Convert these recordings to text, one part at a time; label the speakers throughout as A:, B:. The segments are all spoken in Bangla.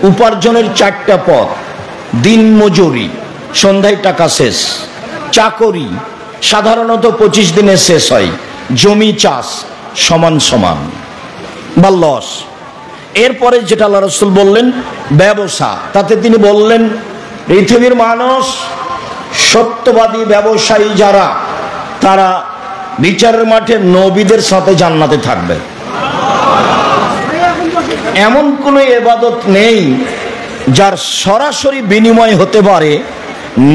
A: উপার্জনের 4টা পথ, দিন মজুরি, সন্ধ্যায় টাকা শেষ, চাকরি সাধারণত 25 দিনে শেষ হয়, জমি চাষ সমান সমান বা লস। এরপরে যেটা আল্লাহ রাসূল বললেন ব্যবসা, তাতে তিনি বললেন পৃথিবীর মানুষ সত্যবাদী ব্যবসায়ী যারা, তারা বিচারের মাঠে নবীদের সাথে জান্নাতে থাকবে। এমন কোনো ইবাদত নেই যার সরাসরি বিনিময় হতে পারে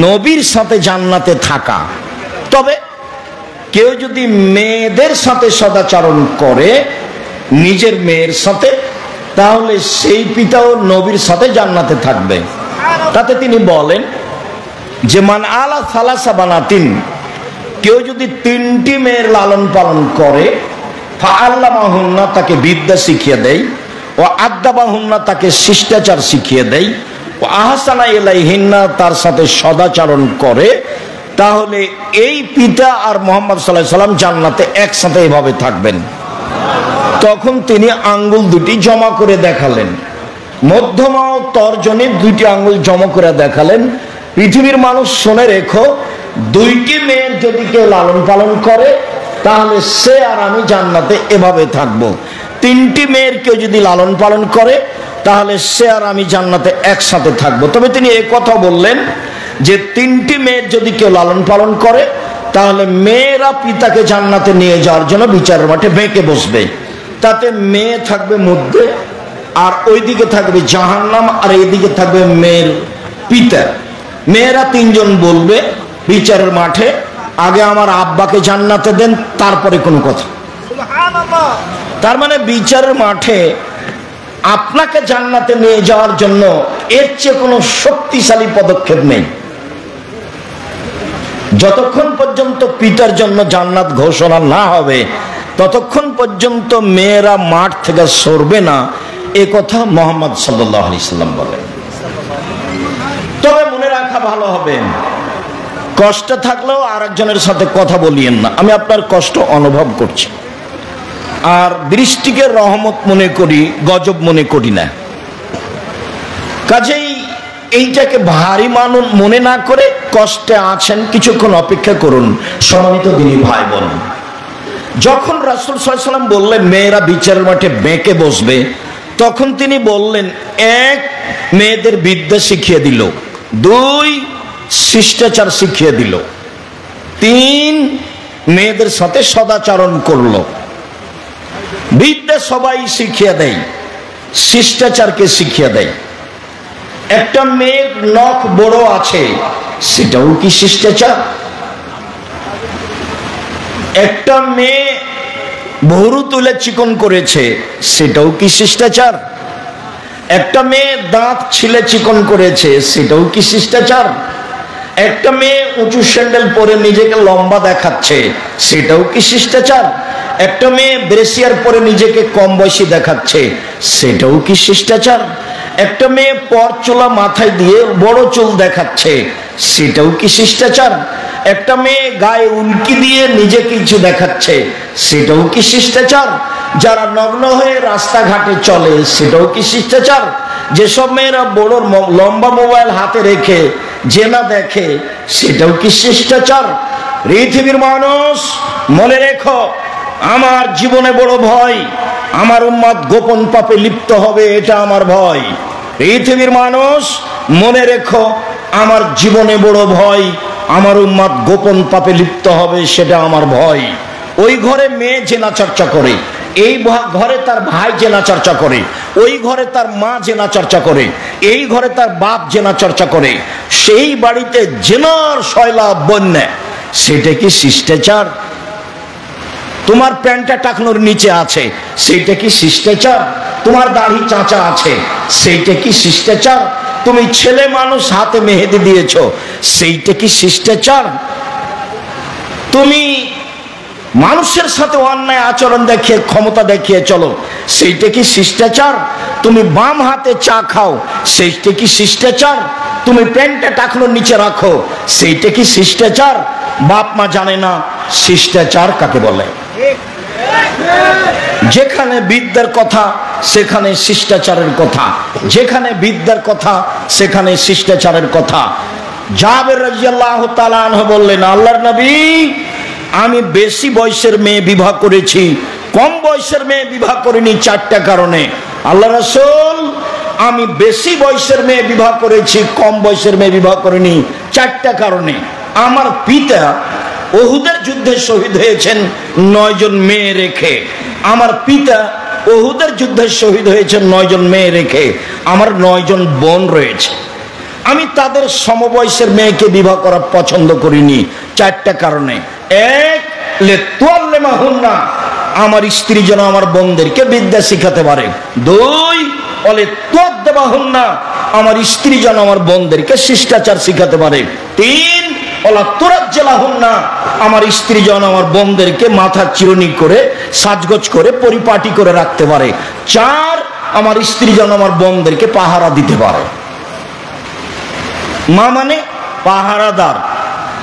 A: নবীর সাথে জান্নাতে থাকা। তবে কেউ যদি মেয়েদের সাথে সদাচরণ করে, নিজের মেয়ের সাথে, তাহলে সেই পিতাও নবীর সাথে জান্নাতে থাকবে। তাতে তিনি বলেন যে মান আলা সালাসা বানাতিন, কেউ যদি 3টি মেয়ের লালন পালন করে, ফাআল্লামাহুন্না, তাকে বিদ্যা শিখিয়ে দেয়, ও আদ্দাবাহুন্না, তাকে শিষ্টাচার শিখিয়ে দেয়, ও আহসানা ইলাইহিন্না, তার সাথে সদাচরণ করে, তাহলে এই পিতা আর মুহাম্মদ সাল্লাল্লাহু আলাইহি সাল্লাম জান্নাতে একসাথে এভাবে থাকবেন। তখন তিনি আঙ্গুল দুটি জমা করে দেখালেন, মধ্যমা ও তর্জনী 2টি আঙ্গুল জমা করে দেখালেন। পৃথিবীর মানুষ শুনে রেখো, 2টি মেয়ের যদি কেউ লালন পালন করে, তাহলে সে আর আমি জান্নাতে এভাবে থাকবো। 3টি মেয়ের কেউ যদি লালন পালন করে, তাহলে সে আর আমি জান্নাতে একসাথে থাকবো। তবে তিনি এই কথা বললেন যে 3টি মেয়ের যদি কেউ লালন পালন করে, তাহলে মেয়েরা পিতাকে জান্নাতে নিয়ে যাওয়ার জন্য বিচারের মাঠে বেঁকে বসবে। তাতে মেয়ে থাকবে মধ্যে, আর ওইদিকে থাকবে জাহান্নাম, আর এইদিকে থাকবে মেয়ের পিতা। মেয়েরা 3 জন বলবে বিচারের মাঠে, আগে আমার আব্বাকে জান্নাতে দেন, তারপরে কোনো কথা। তার মানে বিচারের মাঠে আপনাকে জান্নাতে নিয়ে যাওয়ার জন্য এর চেয়ে কোনো শক্তিশালী পদক্ষেপ নেই। যতক্ষণ পর্যন্ত পিতার জন্য জান্নাত ঘোষণা না হবে, ততক্ষণ পর্যন্ত মেয়েরা মাঠ থেকে সরবে না, এ কথা মুহাম্মদ সাল্লাল্লাহু আলাইহি সাল্লাম বলেন। তবে মনে রাখা ভালো হবে, কষ্ট থাকলেও আরেকজনের সাথে কথা বলিয়েন না। আমি আপনার কষ্ট অনুভব করছি, আর বৃষ্টিকে রহমত মনে করি, গজব মনে করি না। কাজেই এইটাকে ভারী মনে না করে, কষ্টে আছেন কিছুক্ষণ অপেক্ষা করুন। সম্মানিত দিনী ভাই বোন, যখন রাসূল সাল্লাল্লাহু আলাইহি ওয়াসাল্লাম বললেন মেয়েরা বিচারের মাঠে বেঁকে বসবে, তখন তিনি বললেন 1 মেয়েদের বিদ্যা শিখিয়ে দিল, 2 শিষ্টাচার শিখিয়ে দিল, 3 মেয়েদের সাথে সদাচরণ করলো। বিদ্যা সবাই শিখিয়ে দেয়, শিষ্টাচারকে শিখিয়ে দেয়। একটা মেয়ের নখ বড় আছে, সেটাও কি শিষ্টাচার? একটা মেয়ে ভুরু তুলে চিকন করেছে, সেটাও কি শিষ্টাচার? একটা মেয়ে দাঁত ছিলে চিকন করেছে, সেটাও কি শিষ্টাচার? একটা মেয়ে উঁচু স্যান্ডেল পরে নিজেকে লম্বা দেখাচ্ছে, সেটাও কি শিষ্টাচার? একটা মেয়ে ব্রেসিয়ার পরে নিজেকে কম বয়সী দেখাচ্ছে, সেটাও কি শিষ্টাচার? একটা মেয়ে পরচুলা মাথায় দিয়ে বড় চুল দেখাচ্ছে, সেটাও কি শিষ্টাচার? একটা মেয়ে গায়ে উল্কি দিয়ে নিজেকে কিছু দেখাচ্ছে, সেটাও কি শিষ্টাচার? যারা নগ্ন হয়ে রাস্তাঘাটে চলে, সেটাও কি শিষ্টাচার? যেসব মেয়েরা বড় লম্বা মোবাইল হাতে রেখে জেনা দেখে, সেটাও কি শিষ্টাচার? পৃথিবীর মানুষ মনে রেখো, আমার জীবনে বড় ভয়, আমার উম্মত গোপন পাপে লিপ্ত হবে, এটা আমার ভয়। পৃথিবীর মানুষ মনে রেখো, আমার জীবনে বড় ভয়, আমার উম্মত গোপন পাপে লিপ্ত হবে, সেটা আমার ভয়। ওই ঘরে মেয়ে জেনা চর্চা করে, এই ঘরে তার ভাই জেনা চর্চা করে, ওই ঘরে তার মা জেনা চর্চা করে, এই ঘরে তার বাপ জেনা চর্চা করে, সেই বাড়িতে জেনার শয়লা বন্যা, সেটা কি শিষ্টাচার? তোমার প্যান্টটা টাকনোর নিচে আছে, সেইটা কি শিষ্টাচার? তোমার দাড়ি চাঁচা আছে, সেইটা কি শিষ্টাচার? তুমি ছেলে মানুষ, হাতে মেহেদি দিয়েছো, সেইটা কি শিষ্টাচার? তুমি মানুষের সাথে অন্যায় আচরণ দেখিয়ে, ক্ষমতা দেখিয়ে চলো, সেইটা কি শিষ্টাচার? তুমি বাম হাতে চা খাও, সেইটা কি শিষ্টাচার? তুমি প্যান্টটা টাকনোর নিচে রাখো, সেইটা কি শিষ্টাচার? বাপ মা জানে না শিষ্টাচার কাকে বলে। যেখানে বিদ্যার কথা সেখানে শিষ্টাচারের কথা, যেখানে বিদ্যার কথা সেখানে শিষ্টাচারের কথা। জাবের রাদিয়াল্লাহু তাআলা আনহু বললেন, আল্লাহর নবী, আমি বেশি বয়সের মেয়ে বিবাহ করেছি, কম বয়সের মেয়ে বিবাহ করিনি চারটা কারণে। আল্লাহ রাসূল, আমি বেশি বয়সের মেয়ে বিবাহ করেছি, কম বয়সের মেয়ে বিবাহ করিনি চারটা কারণে। আমার পিতা উহুদের যুদ্ধে শহীদ হয়েছেন 9 জন মেয়ে রেখে। আমার পিতা উহুদের যুদ্ধে শহীদ হয়েছেন 9 জন মেয়ে রেখে। আমার 9 জন বোন রয়েছে। আমি তাদের সমবয়সের মেয়েকে বিবাহ করা পছন্দ করিনি চারটা কারণে। এক, লিতুআল্লিমাহুন্না, আমার স্ত্রী যেন আমার বোনদেরকে বিদ্যা শিখাতে পারে। 2, লিতুআদ্দিবাহুন্না, আমার স্ত্রী যেন আমার বোনদেরকে শিষ্টাচার শিখাতে পারে। 3, ওয়ালা তুরাজ্জিলাহুন্না, আমার স্ত্রী যেন আমার বোনদেরকে মাথা চিরুনি করে সাজগোজ করে পরিপাটি করে রাখতে পারে। 4, আমার স্ত্রী যেন আমার বোনদেরকে পাহারা দিতে পারে। মা মানে পাহারাদার,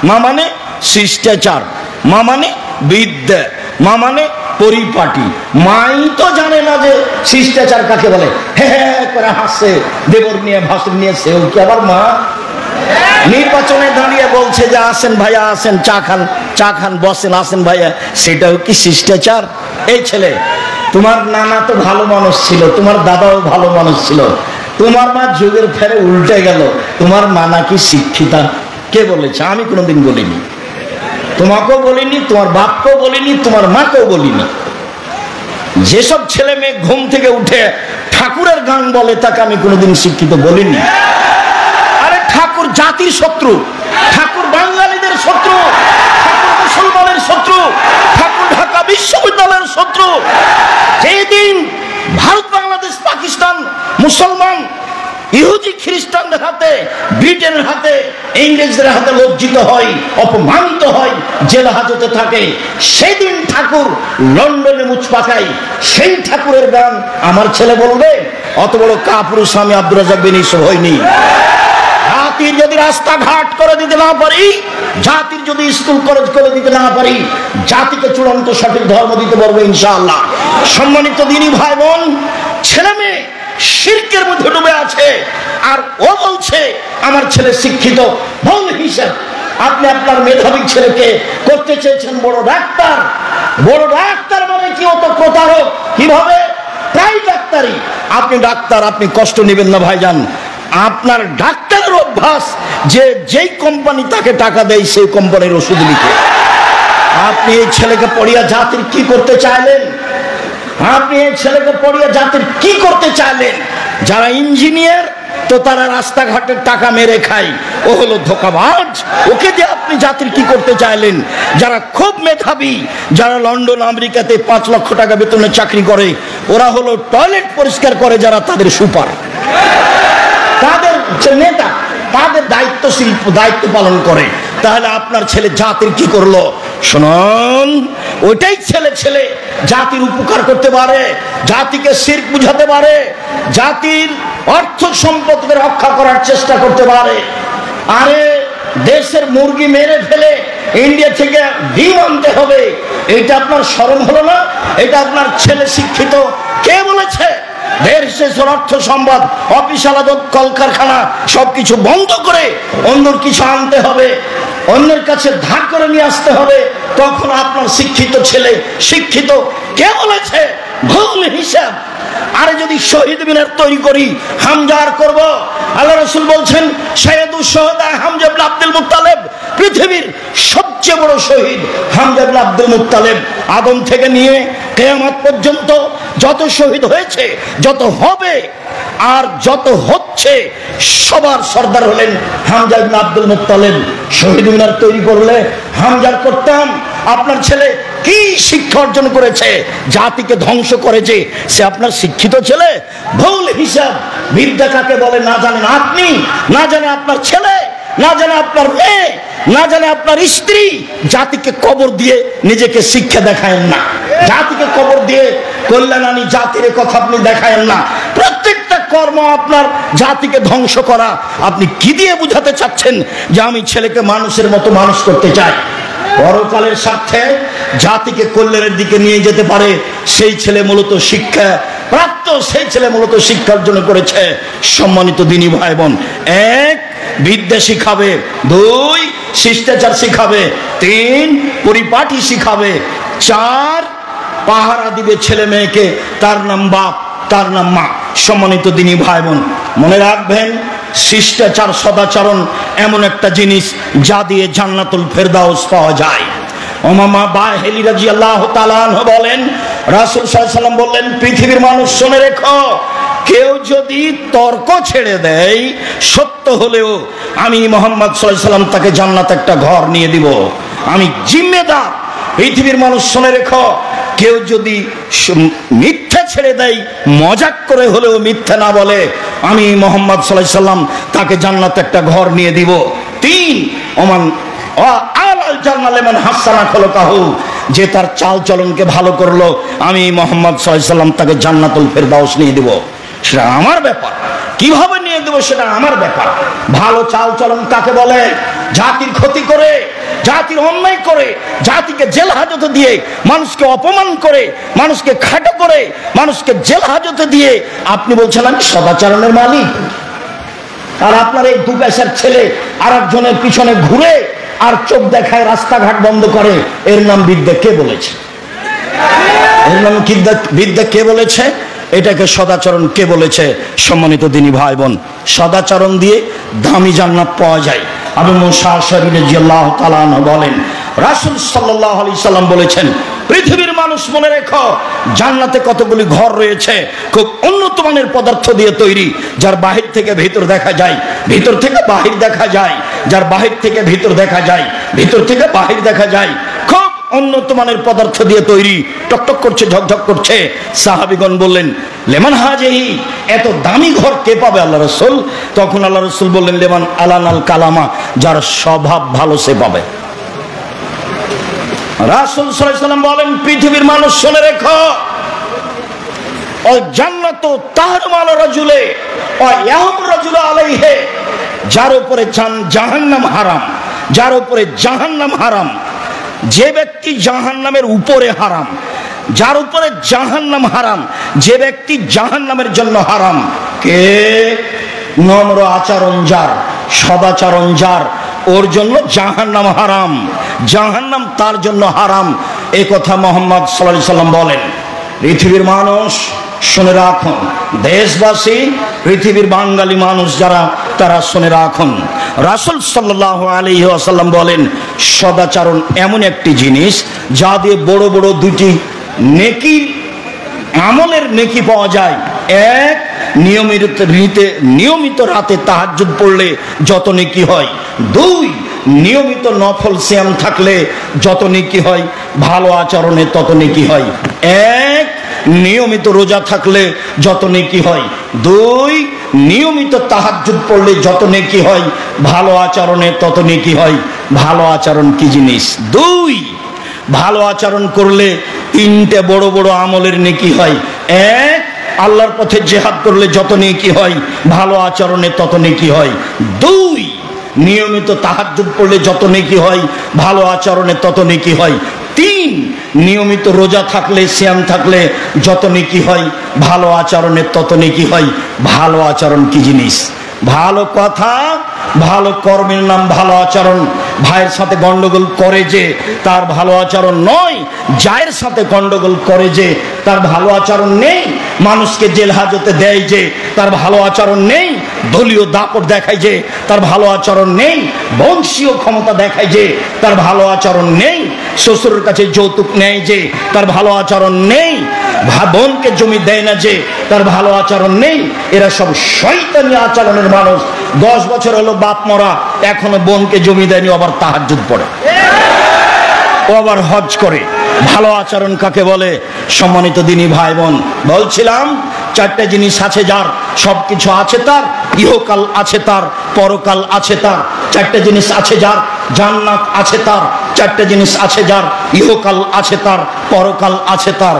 A: মা মানে শিষ্টাচার, মা মানে বিদ্যা, মা মানে পরিপাটি। মাই তো জানে না যে শিষ্টাচার কাকে বলে। হে করে হাসছে, দেবর নিয়ে ভাসুর নিয়ে, সেও কি আবার মা? নির্বাচনে দাঁড়িয়ে বলছে যে আসেন ভাইয়া আসেন, চা খান বসেন, আসেন ভাইয়া, সেটাও কি শিষ্টাচার? এই ছেলে, তোমার নানা তো ভালো মানুষ ছিল, তোমার দাদাও ভালো মানুষ ছিল, তোমার মা যুগের ফেরে উল্টে গেল, তোমার মা নাকি শিক্ষিতা? কে বলেছে? আমি কোনোদিন বলিনি, তোমাকেও বলিনি, তোমার বাপকেও বলিনি, তোমার মাকেও বলিনি। যেসব ছেলে মেয়ে ঘুম থেকে উঠে ঠাকুরের গান বলে তাকে আমি কোনোদিন শিক্ষিত বলিনি। আরে ঠাকুর জাতির শত্রু, ঠাকুর বাঙালিদের শত্রু, ঠাকুর মুসলমানের শত্রু, ঠাকুর ঢাকা বিশ্ববিদ্যালয়ের শত্রু। যেদিন ভারত, বাংলাদেশ, পাকিস্তান মুসলমান ইহুদি খ্রিস্টানদের হাতে, ব্রিটেনের হাতে, ইংরেজদের হাতে লজ্জিত হয়, অপমানিত হয়, জেল হাজতে থাকে, সেদিন ঠাকুর লন্ডনে মুচ পাকাই। সেই ঠাকুরের গান আমার ছেলে বলবে? অত বড় কাপুরুষ আমি আব্দুর রাজ্জাক বিন ইউসুফ হইনি। জাতির যদি রাস্তাঘাট করে দিতে না পারি, জাতির যদি স্কুল কলেজ করে দিতে না পারি, জাতিকে চূড়ান্ত সঠিক ধর্ম দিতে পারবো ইনশাআল্লাহ। সম্মানিত দিনী ভাই বোন, ছেলে মেয়ে শিরকের মধ্যে ডুবে আছে, আর ও বলছে আমার ছেলে শিক্ষিত। ভুল হিসাব। আপনি আপনার মেধাবী ছেলেকে করতে চেয়েছেন বড় ডাক্তার। বড় ডাক্তার মানে কি? অত প্রতারক। কিভাবে? প্রায় ডাক্তারি। আপনি ডাক্তার, আপনি কষ্ট নেবেন না ভাইজান। আপনার ডাক্তারের অভ্যাস যে যেই কোম্পানি তাকে টাকা দেয় সেই কোম্পানির ওষুধ লিখে। আপনি এই ছেলেকে পড়িয়া জাতির কি করতে চাইলেন? আপনি এই ছেলেকে পড়িয়ে জাতির কি করতে চাইলেন? যারা ইঞ্জিনিয়ার তো তারা রাস্তাঘাটের টাকা মেরে খায়, ও হলো ধোঁকাবাজ। ওকে দিয়ে আপনি জাতির কি করতে চাইলেন? যারা খুব মেধাবী, যারা লন্ডন আমেরিকাতে 5 লক্ষ টাকা বেতনে চাকরি করে, ওরা হলো টয়লেট পরিষ্কার করে যারা, তাদের সুপার, তাদের নেতা, তাদের দায়িত্ব পালন করে। তাহলে আপনার ছেলে জাতির কি করলো? শুনুন, ওইটাই ছেলে জাতির উপকার করতে পারে, জাতিকে শিরক বুঝাতে পারে, জাতির অর্থ সম্পদকে রক্ষা করার চেষ্টা করতে পারে। আরে দেশের মুরগি মেরে ফেলে ইন্ডিয়া থেকে ডিম আনতে হবে, এটা আপনার শরম হলো না? এটা আপনার ছেলে শিক্ষিত? কে বলেছে? দেশের অর্থ সম্পদ, অফিস আদালত, কলকারখানা সবকিছু বন্ধ করে অন্যর কিছু আনতে হবে, অন্যের কাছে ধার করে নিয়ে আসতে হবে, তখন আপনার শিক্ষিত ছেলে শিক্ষিত? কে বলেছে? ভুল হিসাব। আরে যদি শহীদ মিনার তৈরি করি, হামজার করব। আল্লাহ রাসূল বলছেন, সাইয়্যিদুশ শুহাদা হামজা ইবনে আব্দুল মুত্তালিব, পৃথিবীর সবচেয়ে বড় শহীদ হামজা ইবনে আব্দুল মুত্তালিব। আদম থেকে নিয়ে কিয়ামত পর্যন্ত যত শহীদ হয়েছে, যত হবে আর যত হচ্ছে, সবার সর্দার হলেন হামজা ইবনে আব্দুল মুত্তালিব। শহীদ মিনার তৈরি করলে হামজার করতাম। আপনার ছেলে কি শিক্ষা অর্জন করেছে? জাতিকে ধ্বংস করেছে। সে আপনার শিক্ষিত ছেলে? ভুল হিসাব। বিদ্যা কাকে বলে না জানেন আপনি, না জানে আপনার ছেলে, না জানে আপনার মেয়ে, না জানে আপনার স্ত্রী। জাতিকে কবর দিয়ে নিজেকে শিক্ষা দেখায়েন না, জাতিকে কবর দিয়ে কল্যাণ আনি জাতির কথা আপনি দেখায়েন না। প্রত্যেকটা কর্ম আপনার জাতিকে ধ্বংস করা। আপনি কি দিয়ে বুঝাতে চাচ্ছেন যে আমি ছেলেকে মানুষের মতো মানুষ করতে চাই? পরকালের স্বার্থে জাতিকে কল্যাণের দিকে নিয়ে যেতে পারে সেই ছেলে মূলত শিক্ষা প্রাপ্ত, সেই ছেলে মূলত শিক্ষা অর্জন করেছে। সম্মানিত দিনী ভাই বোন, এক, বিদ্যা শিখাবে, দুই, শিষ্টাচার শিখাবে, তিন, পরিপাটি শিখাবে, চার, পাহারা দিবে ছেলে মেয়েকে, তার নাম বাপ, তার নাম মা। সম্মানিত দিনী ভাই বোন, মনে রাখবেন শিষ্টাচার সদাচরণ এমন একটা জিনিস যা দিয়ে জান্নাতুল ফেরদাউস পাওয়া যায়। ওমামা বাহেলি রাদিয়াল্লাহু তাআলা আনহু বলেন, রাসূল সাল্লাল্লাহু আলাইহি ওয়াসাল্লাম বললেন, পৃথিবীর মানুষ শুনে রেখো, কেউ যদি তর্ক ছেড়ে দেয় সত্য হলেও আমি মুহাম্মদ সাল্লাল্লাহু আলাইহি ওয়াসাল্লাম তাকে জান্নাতে একটা ঘর নিয়ে দিব, আমি জিম্মেদার। পৃথিবীর মানুষ শুনে রেখো, কেউ যদি মিথ্যা ছেড়ে দেয়, মজাক করে হলেও মিথ্যা না বলে, আমি মুহাম্মদ সাল্লাল্লাহু আলাইহি ওয়াসাল্লাম তাকে জান্নাতে একটা ঘর নিয়ে দিব। তিন, ওমান আলাল জান্নাত লিমান হাসানা খলকাহু, যে তার চাল চলনকে ভালো করলো, আমি মুহাম্মদ সাল্লাল্লাহু আলাইহি ওয়াসাল্লাম তাকে জান্নাতুল ফেরদাউস নিয়ে দিব। সেটা আমার ব্যাপার, কিভাবে নিয়ে দেবো সেটা আমার ব্যাপার। ভালো চাল চলন কাকে বলে? জাতির ক্ষতি করে, জাতির অন্যায় করে, জাতিকে জেল হাজতে দিয়ে, মানুষকে অপমান করে, মানুষকে খাটো করে, মানুষকে জেল হাজতে দিয়ে আপনি বলছেন আমি সদাচরণের মালিক, আর আপনার এই দু পয়সার ছেলে আর একজনের পিছনে ঘুরে আর চোখ দেখায়, রাস্তাঘাট বন্ধ করে, এর নাম বিদ্যা কে বলেছে? এর নাম বিদ্যা কে বলেছে? এটাকে সদাচরণ কে বলেছে? সম্মানিত দিনী ভাই বোন, সদাচরণ দিয়ে দামি জান্নাত পাওয়া যায়। আবু মুসা আশআরী রাদিয়াল্লাহু তাআলা আনহু বলেন, রাসূল সাল্লাল্লাহু আলাইহি সাল্লাম বলেছেন, পৃথিবীর মানুষ মনে রেখো, জান্নাতে কতগুলি ঘর রয়েছে খুব উন্নত মানের পদার্থ দিয়ে তৈরি, যার বাহির থেকে ভিতর দেখা যায়, ভিতর থেকে বাহির দেখা যায়, যার বাহির থেকে ভিতর দেখা যায়, ভিতর থেকে বাহির দেখা যায়, খুব উন্নত মানের পদার্থ দিয়ে তৈরি, টকটক করছে, ঝকঝক করছে। সাহাবীগণ বললেন, লেমান হাজিহি, এত দামি ঘর কে পাবে আল্লাহ রাসূল? তখন আল্লাহ রাসূল বললেন, লেমান আলানাল কালামা, যার স্বভাব ভালো সে পাবে। রাসূল সাল্লাল্লাহু আলাইহি ওয়াসাল্লাম বলেন, পৃথিবীর মানুষ শুনে রেখো, ও জান্নাতু তাহরুমাল রাজুলে ও ইয়াহম রাজুল আলাইহি, যার উপরে জাহান্নাম হারাম, যার উপরে জাহান্নাম হারাম, যে ব্যক্তি জাহান্নামের উপরে হারাম, যার উপরে জাহান্নাম হারাম, যে ব্যক্তি জাহান্নামের জন্য হারাম, কে? নম্র আচরণ যার, সদাচরণ যার, ওর জন্য জাহান্নাম হারাম, জাহান্নাম তার জন্য হারাম। এই কথা মুহাম্মদ সাল্লাল্লাহু আলাইহি ওয়াসাল্লাম বলেন। পৃথিবীর মানুষ শুনে রাখুন, দেশবাসী, পৃথিবীর বাঙালি মানুষ যারা, তারা শুনে রাখুন, রাসূল সাল্লাল্লাহু আলাইহি ওয়াসাল্লাম বলেন, সদাচরণ এমন একটি জিনিস যা দিয়ে বড় বড় দুটি নেকি, আমলের নেকি পাওয়া যায়। এক, নিয়মিত রাতে তাহাজ্জুদ পড়লে যত নেকি হয়। দুই, নিয়মিত নফল সিয়াম থাকলে যত নেকি হয়, ভালো আচরণে তত নেকি হয়। এক, নিয়মিত রোজা থাকলে যত নেকি হয়। দুই, নিয়মিত তাহাজ্জুদ পড়লে যত নেকি হয়, ভালো আচরণে তত নেকি হয়। ভালো আচরণ কি জিনিস? দুই, ভালো আচরণ করলে তিনটে বড় বড় আমলের নেকি হয়। এক, আল্লাহর পথে জিহাদ করলে যত নেকি হয়, ভালো আচরণে তত নেকি হয়। দুই, নিয়মিত তাহাজ্জুদ পড়লে যত নেকি হয়, ভালো আচরণে তত নেকি হয়। তিন, নিয়মিত রোজা থাকলে, সিয়াম থাকলে যত নেকি হয়, ভালো আচরণে তত নেকি হয়। ভালো আচরণ কি জিনিস? ভালো কথা, ভালো কর্মের নাম ভালো আচরণ। ভাইয়ের সাথে গন্ডগোল করে যে তার ভালো আচরণ নয়, জায়ের সাথে গন্ডগোল করে যে তার ভালো আচরণ নেই, মানুষকে জেল হাজতে দেয় যে তার ভালো আচরণ নেই, দলীয় দাপট দেখায় যে তার ভালো আচরণ নেই, বংশীয় ক্ষমতা দেখায় যে তার ভালো আচরণ নেই, শ্বশুরের কাছে যৌতুক নেয় যে তার ভালো আচরণ নেই, বোনকে জমি দেয় না যে তার ভালো আচরণ নেই। এরা সব শয়তানি আচরণের মানুষ। 10 বছর হলো বাপ মরা, এখনো বোনকে জমি দেয়নি, আবার তাহাজ্জুদ পড়ে, ও আবার হজ করে। ভালো আচরণ কাকে বলে? সম্মানিত দিনী ভাই বোন, বলছিলাম চারটে জিনিস আছে যার, সবকিছু আছে তার, ইহকাল আছে তার, পরকাল আছে তার। চারটে জিনিস আছে যার, জান্নাত আছে তার। চারটে জিনিস আছে যার, ইহকাল আছে তার, পরকাল আছে তার।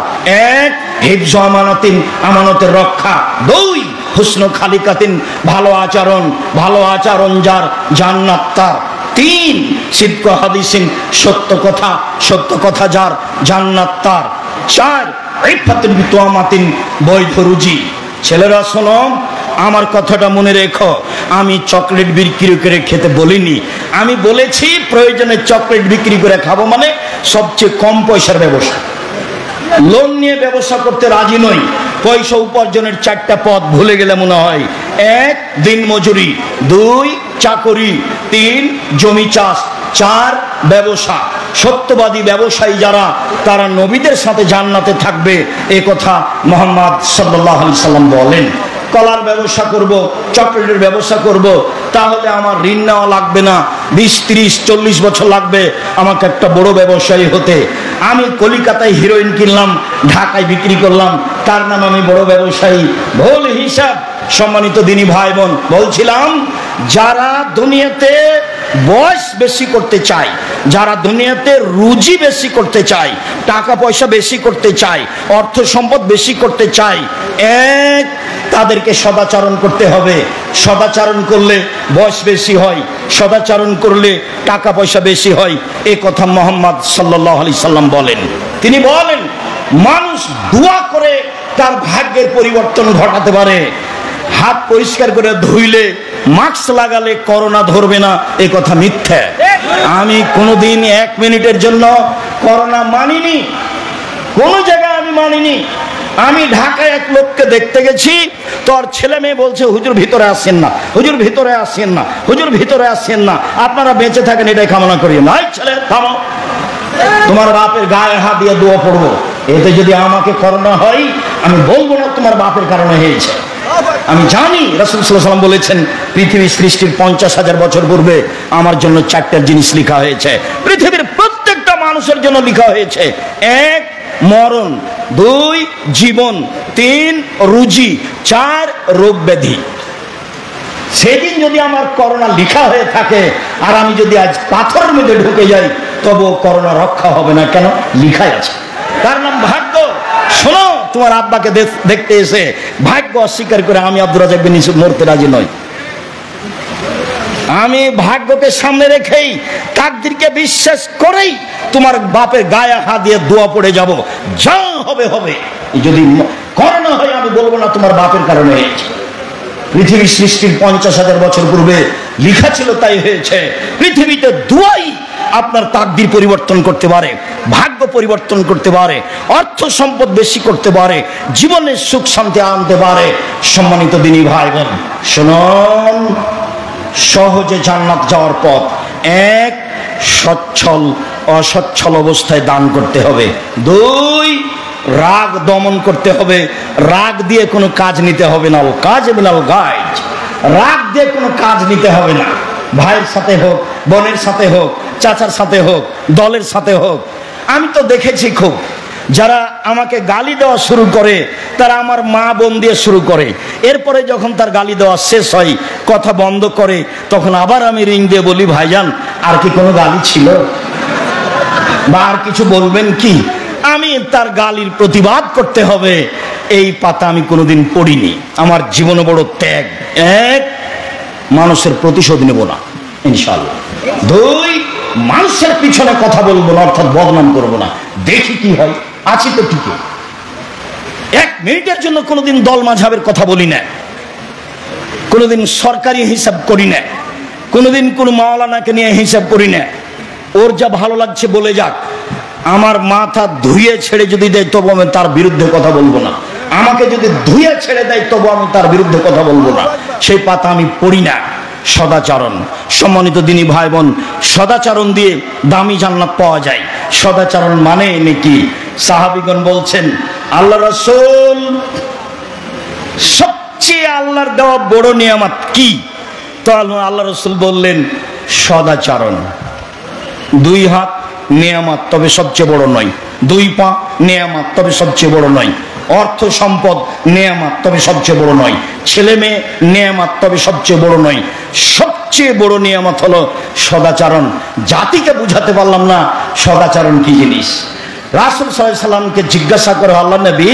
A: এক, হিফজ আমানাতিন, আমানতের রক্ষা। দুই, হুসনু খালিকাতিন, ভালো আচরণ, ভালো আচরণ যার, জান্নাত তার। তিন সিদক হাদিসিন, সত্য কথা যার জান্নাত তার। চার ইফাতুন বিতুয়ামাতিন, বৈধ রুজি। ছেলেরা শোনো, আমার কথাটা মনে রেখো, আমি চকলেট বিক্রি করে খেতে বলিনি, আমি বলেছি প্রয়োজনে চকলেট বিক্রি করে খাবো, মানে সবচেয়ে কম পয়সার ব্যবসা। লোন নিয়ে ব্যবসা করতে রাজি নই। পয়সা উপার্জনের চারটা পথ ভুলে গেলে মনে হয়। এক, দিন মজুরি। দুই, চাকরি। তিন, জমি চাষ। চার, ব্যবসা। সত্যবাদী ব্যবসায়ী যারা, তারা নবীদের সাথে জান্নাতে থাকবে, এ কথা মুহাম্মদ সাল্লাল্লাহু আলাইহি সাল্লাম বলেন। কলার ব্যবসা করব, চকলেটের ব্যবসা করব, তাহলে আমার ঋণ নেওয়া লাগবে না, 20, 30, 40 বছর লাগবে আমাকে একটা বড় ব্যবসায়ী হতে। আমি কলিকাতায় হিরোইন কিনলাম, ঢাকায় বিক্রি করলাম, তার নাম আমি বড় ব্যবসায়ী। ভুল হিসাব। সম্মানিত দিনী ভাই বোন, বলছিলাম যারা দুনিয়াতে বয়স বেশি করতে চায়, যারা দুনিয়াতে রুজি বেশি করতে চায়, টাকা পয়সা বেশি করতে চায়, অর্থ সম্পদ বেশি করতে চায়, এক, তাদেরকে সদাচরণ করতে হবে। সদাচরণ করলে বয়স বেশি হয়, সদাচরণ করলে টাকা পয়সা বেশি হয়, এ কথা মুহাম্মদ সাল্লাল্লাহু আলাইহি সাল্লাম বলেন। তিনি বলেন মানুষ দোয়া করে তার ভাগ্যের পরিবর্তন ঘটাতে পারে। হাত পরিষ্কার করে ধুইলে, মাস্ক লাগালে করোনা ধরবে না, এ কথা মিথ্যা। আমি কোনোদিন 1 মিনিটের জন্য করোনা মানিনি, কোন জায়গায় আমি মানিনি। আমি ঢাকায় এক লোককে দেখতে গেছি, তোর ছেলে মেয়ে বলছে হুজুর ভিতরে আসেন না, হুজুর ভিতরে আসেন না, হুজুর ভিতরে আসেন না, আপনারা বেঁচে থাকেন এটাই কামনা করি। নাই ছেলে থামো, তোমার বাপের গায়ে হাত দিয়ে দোয়া পড়বো, এতে যদি আমাকে করোনা হয় আমি বলবো না তোমার বাপের কারণে হয়েছে। আমি জানি রাসূল সাল্লাল্লাহু আলাইহি ওয়াসাল্লাম বলেছেন পৃথিবী সৃষ্টির 50,000 বছর পূর্বে আমার জন্য 4টা জিনিস লেখা হয়েছে, পৃথিবীর প্রত্যেকটা মানুষের জন্য লেখা হয়েছে। এক, মরণ। দুই, জীবন। তিন, রুজি। চার, রোগ ব্যাধি। সেদিন যদি আমার করোনা লেখা হয়ে থাকে আর আমি যদি আজ পাথরের মধ্যে ঢুকে যাই, তবু করোনা রক্ষা হবে না। কেন? লেখাই আছে। তার নাম ভাগ্য। শোনো, তোমার আব্বাকে দেখতে এসে ভাগ্য অস্বীকার করে আমি আব্দুর রাজ্জাক বিন ইউসুফ মরতে রাজি নই। আমি ভাগ্যকে সামনে রেখেই, তাকদীরকে বিশ্বাস করেই তোমার বাপের গায়ে হাত দিয়ে দোয়া পড়ে যাব, যা হবে হবে। যদি করোনা হয় আমি বলবো না তোমার বাপের কারণে হয়েছে। পৃথিবী সৃষ্টির 50,000 বছর পূর্বে লেখা ছিল, তাই হয়েছে। পৃথিবীতে দোয়াই আপনার তাকদীর পরিবর্তন করতে পারে, ভাগ্য পরিবর্তন করতে পারে, অর্থ সম্পদ বেশি করতে পারে, জীবনের সুখ শান্তি আনতে পারে। সম্মানিত দিনী ভাই বোন শুনুন, সহজে জান্নাত যাওয়ার পথ। এক, সচ্ছল অসচ্ছল অবস্থায় দান করতে হবে। দুই, রাগ দমন করতে হবে, রাগ দিয়ে কোনো কাজ নিতে হবে না। কাজ মিনাল গায়জ, রাগ দিয়ে কোনো কাজ নিতে হবে না। ভাইয়ের সাথে হোক, বোনের সাথে হোক, চাচার সাথে হোক, দলের সাথে হোক। আমি তো দেখেছি খুব, যারা আমাকে গালি দেওয়া শুরু করে তারা আমার মা বোন দিয়ে শুরু করে, এরপরে যখন তার গালি দেওয়া শেষ হয়, কথা বন্ধ করে, তখন আবার আমি রিং দিয়ে বলি, ভাইজান আর কি কোনো গালি ছিল বা আর কিছু বলবেন কি? আমি তার গালির প্রতিবাদ করতে হবে, এই পাতা আমি কোনোদিন পড়িনি। আমার জীবনে বড় ত্যাগ। এক, মানুষের প্রতিশোধ নেব না ইনশাআল্লাহ। দুই, মানুষের পিছনে কথা বলবো না, অর্থাৎ বদনাম করবো না, দেখি কি হয়, আছি তো টিকে। 1 মিনিটের জন্য কোনোদিন দল মাঝহাবের কথা বলি না, কোনোদিন সরকারি হিসাব করি না, কোনোদিন কোন মাওলানাকে নিয়ে হিসাব করি না। ওর যা ভালো লাগছে বলে যাক, আমার মাথা ধুয়ে ছেড়ে যদি দেয় তবু আমি তার বিরুদ্ধে কথা বলবো না। আমাকে যদি ধুয়ে ছেড়ে দেয় তবু আমি তার বিরুদ্ধে কথা বলবো না, সেই পাতা আমি পড়ি না। সদাচরণ। সম্মানিত দিনী ভাই বোন, সদাচরণ দিয়ে দামি জান্নাত পাওয়া যায়। সদাচরণ মানে নাকি? সাহাবীগণ বলছেন আল্লাহ রাসূল, সবচেয়ে আল্লাহর দেওয়া বড় নিয়ামত কি? তো আল্লাহ রাসূল বললেন সদাচরণ। 2 হাত নিয়ামত, তবে সবচেয়ে বড় নয়। 2 পা নিয়ামত, তবে সবচেয়ে বড় নয়। অর্থ সম্পদ নিয়ামত, তবে সবচেয়ে বড় নয়। ছেলে মেয়ে নিয়ামত, তবে সবচেয়ে বড় নয়। সবচেয়ে বড় নিয়ামত হলো সদাচরণ। জাতিকে বুঝাতে পারলাম না সদাচরণ কি জিনিস। রাসূল সাল্লাল্লাহু আলাইহি সাল্লামকে জিজ্ঞাসা করে, আল্লাহ নবী,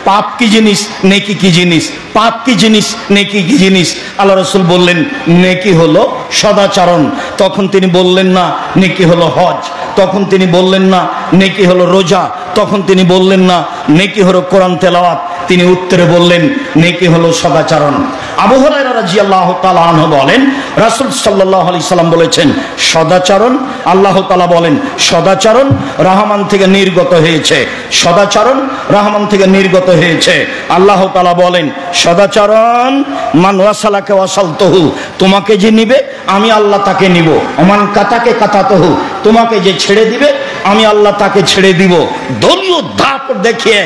A: পাপ কি জিনিস, নেকি কি জিনিস? পাপ কি জিনিস, নেকি কি জিনিস? আল্লাহ রাসূল বললেন, নেকি হলো সদাচরণ। তখন তিনি বললেন না নেকি হলো হজ। তখন তিনি বললেন না নেকি হলো রোজা। তখন তিনি বললেন না নেকি হলো কোরআন তেলাওয়াত। তিনি উত্তরে বললেন নেকি হলো সদাচরণ। আবু হুরায়রা রাদিয়াল্লাহু তাআলা আনহু বলেন, রাসূল সাল্লাল্লাহু আলাইহি সাল্লাম বলেছেন সদাচরণ, আল্লাহ তাআলা বলেন সদাচরণ রহমান থেকে নির্গত হয়েছে। সদাচরণ রহমান থেকে নির্গত হয়েছে। আল্লাহ তাআলা বলেন সদাচরণ মান ওয়াসালাকে ওয়াসালতুহু, তোমাকে যে নিবে আমি আল্লাহ তাকে নিব। ওমান কাতাকে কাতাতুহু, তোমাকে যে ছেড়ে দিবে আমি আল্লাহ তাকে ছেড়ে দিব। দলীয় দাপট দেখিয়ে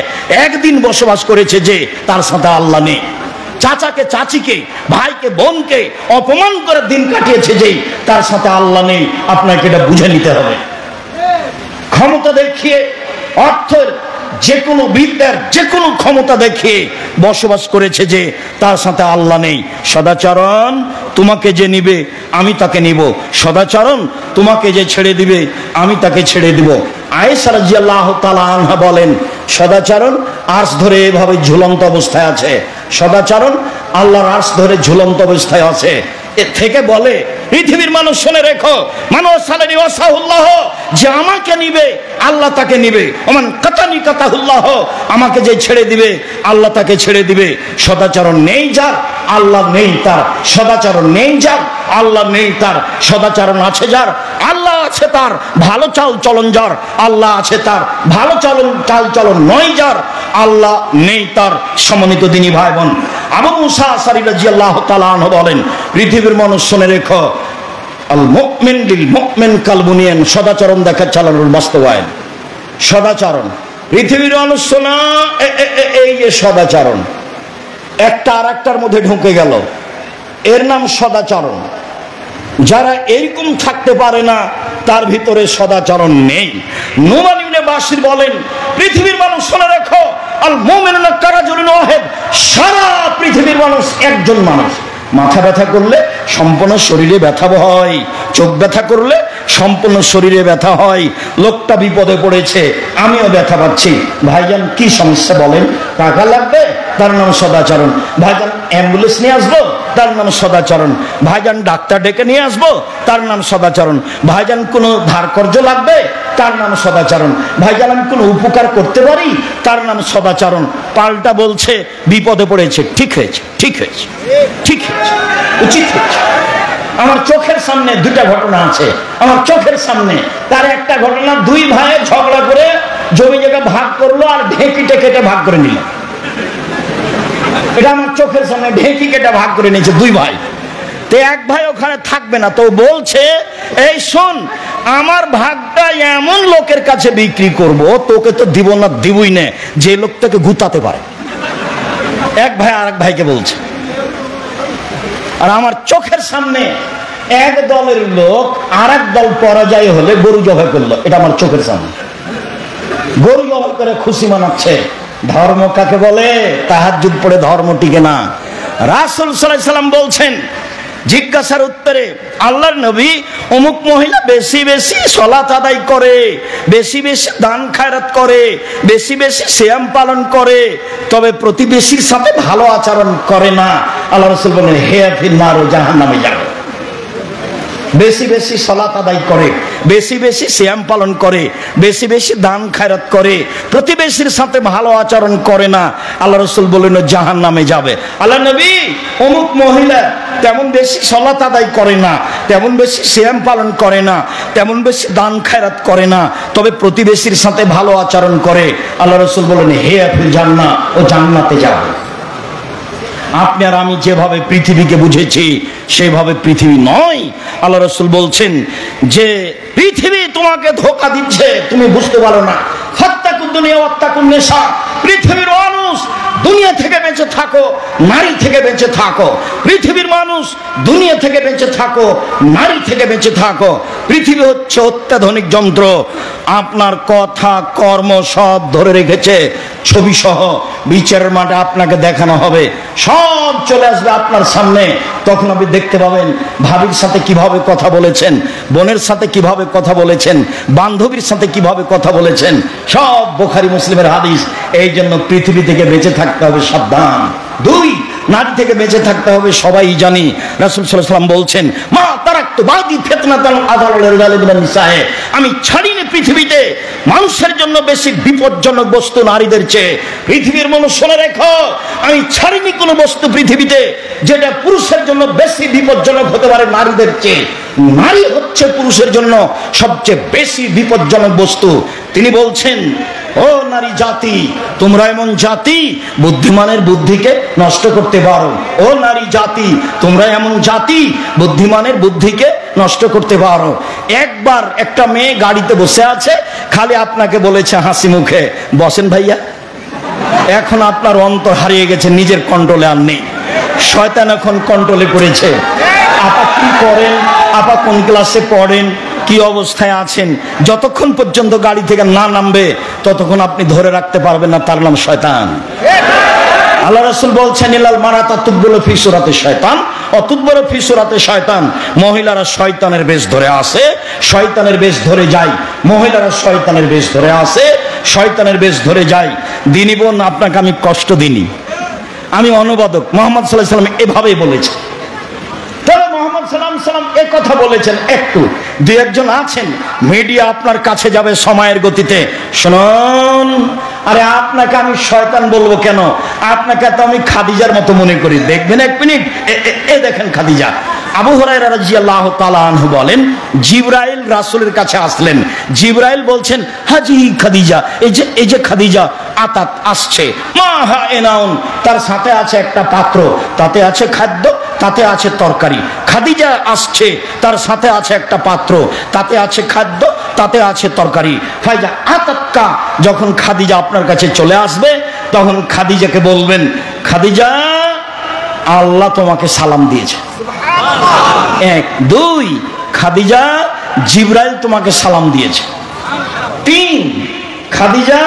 A: একদিন বসবাস করেছে যে, তার সাথে আল্লাহ নেই। চাচাকে চাচিকে, ভাইকে বোনকে অপমান করে দিন কাটিয়েছে যে, তার সাথে আল্লাহ নেই। আপনাকে এটা বুঝে নিতে হবে। ক্ষমতা দেখিয়ে, অর্থের যে কোনো বিদ্যার যে কোনো ক্ষমতা দেখিয়ে বসবাস করেছে যে, তার সাথে আল্লাহ নেই। সদাচরণ তোমাকে যে নিবে আমি তাকে নিব। সদাচরণ তোমাকে যে ছেড়ে দিবে আমি তাকে ছেড়ে দিব। আয়েশা রাদিয়াল্লাহু তাআলা আনহা বলেন সদাচরণ আরশ ধরে এভাবে ঝুলন্ত অবস্থায় আছে। সদাচরণ আল্লাহর আরশ ধরে ঝুলন্ত অবস্থায় আছে। এ থেকে বলে পৃথিবীর মানুষ শুনে রেখো, মানুষ সালানি ওয়াসাহুল্লাহ, যে আমাকে নিবে আল্লাহ তাকে নিবে। ওমান কাতানি কাতাহুল্লাহ, আমাকে যে ছেড়ে দিবে আল্লাহ তাকে ছেড়ে দিবে। সদাচরণ নেই যার, আল্লাহ নেই তার। সদাচরণ নেই যার, আল্লাহ নেই তার। সদাচরণ আছে যার, আল্লাহ আছে তার। ভালো চাল চলন যার, আল্লাহ আছে তার। ভালো চাল চলন নয় যার, আল্লাহ নেই তার। সম্মানিত দিনী ভাই বোন, আবু মুসা আশআরী রাদিয়াল্লাহু তাআলা আনহু বলেন পৃথিবীর মানুষ শুনে রেখো, আল মুমিন লিল মুমিন কাল বুনিয়ান, সদাচরণ দেখা চালানোর বাস্তবায়ন। সদাচরণ পৃথিবীর মানুষ শোনা, এই যে সদাচরণ একটা আর একটার মধ্যে ঢুকে গেল, এর নাম সদাচরণ। যারা এরকম থাকতে পারে না তার ভিতরে সদাচরণ নেই। নুমান ইবনে বাশির বলেন পৃথিবীর মানুষ শুনে রেখো, আল মুমিনুনা কারাজুলুন ওয়াহিদ, সারা পৃথিবীর মানুষ একজন মানুষ। মাথা ব্যথা করলে সম্পূর্ণ শরীরে ব্যথা হয়, চোখ ব্যথা করলে সম্পূর্ণ শরীরে ব্যথা হয়। লোকটা বিপদে পড়েছে, আমিও ব্যথা পাচ্ছি। ভাইজান কি সমস্যা বলেন? টাকা লাগবে, তার নাম সদাচরণ। ভাইজান অ্যাম্বুলেন্স নিয়ে আসবো, তার নাম সদাচরণ। ভাইজান ডাক্তার ডেকে নিয়ে আসবো, তার নাম সদাচরণ। ভাইজান কোনো ধার কর্জ লাগবে, তার নাম সদাচরণ। ভাইজান আমি কোনো উপকার করতে পারি, তার নাম সদাচরণ। পাল্টা বলছে বিপদে পড়েছে, ঠিক হয়েছে, ঠিক হয়েছে, ঠিক হয়েছে, উচিত হয়েছে। আমার চোখের সামনে দুটা ঘটনা আছে, আমার চোখের সামনে। তার একটা ঘটনা, দুই ভাই ঝগড়া করে জমি জায়গা ভাগ করলো আর ঢেঁকিটা কেটে ভাগ করে নিল। এটা আমার চোখের সামনে, ঢেঁকি কেটে ভাগ করে নিয়েছে দুই ভাই। তো এক ভাই ওখানে থাকবে না, তো বলছে এই শোন, আমার ভাগটা এমন লোকের কাছে বিক্রি করব, তোকে তো দিব না, দিবই না, যে লোকটাকে গুতাতে পারে। এক ভাই আর এক ভাইকে বলছে। আর আমার চোখের সামনে এক দলের লোক আর এক দল পরাজয় হলে গরু জবাই করলো, এটা আমার চোখের সামনে। গরু জবাই করে খুশি মানাচ্ছে। ধর্ম কাকে বলে? তাহাজ্জুদ পড়ে ধর্ম টিকে না। রাসূল সাল্লাল্লাহু আলাইহি সাল্লাম বলছেন জিজ্ঞাসার উত্তরে, আল্লাহর নবী অমুক মহিলা বেশি বেশি সালাত আদায় করে, বেশি বেশি দান খায়রাত করে, বেশি বেশি সিয়াম পালন করে, তবে প্রতিবেশীর সাথে ভালো আচরণ করে না। আল্লাহ রাসূল বলেন হে ফিন্নার, জাহান্নামে যাবে। বেশি বেশি সালাত আদায় করে, বেশি বেশি সিয়াম পালন করে, বেশি বেশি দান খায়রাত করে, প্রতিবেশীর সাথে ভালো আচরণ করে না, আল্লাহ রাসূল বলেন জাহান্নামে যাবে। আল্লাহ নবী অমুক মহিলা তেমন বেশি সালাত আদায় করে না, তেমন বেশি সিয়াম পালন করে না, তেমন বেশি দান খায়রাত করে না, তবে প্রতিবেশীর সাথে ভালো আচরণ করে, আল্লাহ রাসূল বলেন হে ফিল জান্নাহ, ও জান্নাতে যাবে। আপনি আর আমি যেভাবে পৃথিবীকে বুঝেছি সেভাবে পৃথিবী নয়। আল্লাহ রাসূল বলছেন যে পৃথিবী তোমাকে ধোঁকা দিচ্ছে, তুমি বুঝতে পারো না। ফাত্তাকুদ দুনিয়া ওয়াত্তাকুন নিসা, পৃথিবীর মানুষ দুনিয়া থেকে বেঁচে থাকো, নারী থেকে বেঁচে থাকো। পৃথিবীর মানুষ দুনিয়া থেকে বেঁচে থাকো, নারী থেকে বেঁচে থাকো। পৃথিবী হচ্ছে অত্যাধুনিক যন্ত্র, আপনার কথা কর্ম সব ধরে রেখেছে ছবি সহ। বিচারের মাঠে আপনাকে দেখানো হবে, সব চলে আসবে আপনার সামনে। তখন আপনি দেখতে পাবেন ভাবির সাথে কিভাবে কথা বলেছেন, বোনের সাথে কিভাবে কথা বলেছেন, বান্ধবীর সাথে কিভাবে কথা বলেছেন, সব বুখারী মুসলিমের হাদিস। এই জন্য পৃথিবী থেকে বেঁচে থাকতে হবে সাবধান। 2, নারী থেকে বেঁচে থাকতে হবে সবাই জানি। রাসূল সাল্লাল্লাহু আলাইহি ওয়াসাল্লাম বলছেন, মা তারাকতু বাদি ফিতনাতান আযালা লিল নিসায়ে, আমি ছাড়িনি পৃথিবীতে মানুষের জন্য বেশি বিপজ্জনক বস্তু নারীদের চেয়ে। পৃথিবীর মানুষ শুনে রেখো, আমি ছাড়িনি কোনো বস্তু পৃথিবীতে যেটা পুরুষের জন্য বেশি বিপজ্জনক হতে পারে নারীদের চেয়ে। নারী হচ্ছে পুরুষের জন্য সবচেয়ে বেশি বিপজ্জনক বস্তু। তিনি বলছেন, ও নারী জাতি, তোমরা এমন জাতি বুদ্ধিমানের বুদ্ধিকে নষ্ট করতে পারো। ও নারী জাতি, তোমরা এমন জাতি বুদ্ধিমানের বুদ্ধিকে নষ্ট করতে পারো। একবার একটা মেয়ে গাড়িতে বসে আছে, খালি আপনাকে বলেছে হাসি মুখে, বসেন ভাইয়া। এখন আপনার অন্তর হারিয়ে গেছে, নিজের কন্ট্রোলে আর নেই, শয়তান এখন কন্ট্রোলে করেছে। আপা কি করেন, আপা কোন ক্লাসে পড়েন, কি অবস্থায় আছেন, যতক্ষণ পর্যন্ত গাড়ি থেকে না নামবে ততক্ষণ আপনি ধরে রাখতে পারবেন না, তার নাম শয়তান। আল্লাহ রাসূল বলছেন, ইলাল মারাতা তুবগুলো ফি সূরাতে শয়তান অতুবগুলো ফি সূরাতে শয়তান। মহিলারা শয়তানের বেশ ধরে আসে, শয়তানের বেশ ধরে যায়। মহিলারা শয়তানের বেশ ধরে আসে, শয়তানের বেশ ধরে যায়। দিনী বোন, আপনাকে আমি কষ্ট দিইনি, আমি অনুবাদক। মুহাম্মদ সাল্লাল্লাহু আলাইহি ওয়াসাল্লাম এভাবেই বলেছেন। তবে মুহাম্মদ সাল্লাল্লাহু আলাইহি ওয়াসাল্লাম এই কথা বলেছেন, একটু 2-1 আছেন, মিডিয়া আপনার কাছে যাবে সময়ের গতিতে। শুনুন, আরে আপনাকে আমি শয়তান বলবো কেন? আপনাকে তো আমি খাদিজার মতো মনে করি। দেখবেন 1 মিনিট, এ দেখেন খাদিজা। আবু হুরায়রা রাদিয়াল্লাহু তাআলা আনহু বলেন, জিবরাইল রাসূলের কাছে আসলেন। জিবরাইল বলছেন, হাজি খাদিজা, এই যে খাদিজা আতাত আসছে, মা হা এনাউন, তার সাথে আছে একটা পাত্র, তাতে আছে খাদ্য, তাতে আছে তরকারি। খাদিজা আসছে, তার সাথে আছে একটা পাত্র, তাতে আছে খাদ্য, তাতে আছে তরকারি। ফাইজা আতাক্কা, যখন খাদিজা আপনার কাছে চলে আসবে তখন খাদিজাকে বলবেন, খাদিজা, আল্লাহ তোমাকে সালাম দিয়েছে। 1, 2, খাদিজা, জিবরাইল তোমাকে সালাম দিয়েছে। 3, খাদিজা,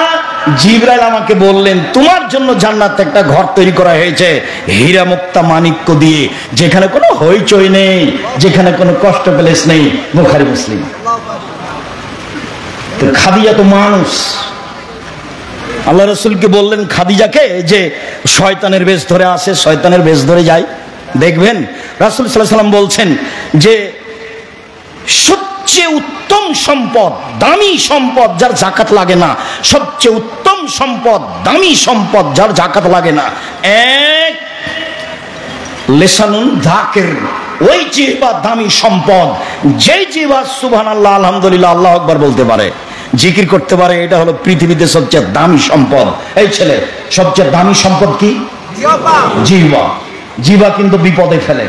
A: জিবরাইল আমাকে বললেন তোমার জন্য জান্নাতে একটা ঘর তৈরি করা হয়েছে হীরা মুক্তা মানিক্য দিয়ে, যেখানে কোনো হইচই নেই, যেখানে কোনো কষ্ট প্লেস নেই। বুখারী মুসলিম। তো খাদিজা তো মানুষ। আল্লাহ রাসূলকে বললেন খাদিজাকে যে শয়তানের বেশ ধরে আসে, শয়তানের বেশ ধরে যায়। দেখবেন রাসূল সাল্লাল্লাহু আলাইহি ওয়াসাল্লাম বলছেন যে সবচেয়ে উত্তম সম্পদ, দামি সম্পদ যার যাকাত লাগে না, সবচেয়ে উত্তম সম্পদ, দামি সম্পদ যার যাকাত লাগে না, 1 লিসানুন যাকির, ওই জিহ্বা দামি সম্পদ, যে জিহ্বা সুবহানাল্লাহ আলহামদুলিল্লাহ আল্লাহু আকবার বলতে পারে, জিকির করতে পারে। এটা হলো পৃথিবীতে সবচেয়ে দামি সম্পদ। এই ছেলে, সবচেয়ে দামি সম্পদ কি? জিহ্বা। জিহ্বা কিন্তু বিপদে ফেলে।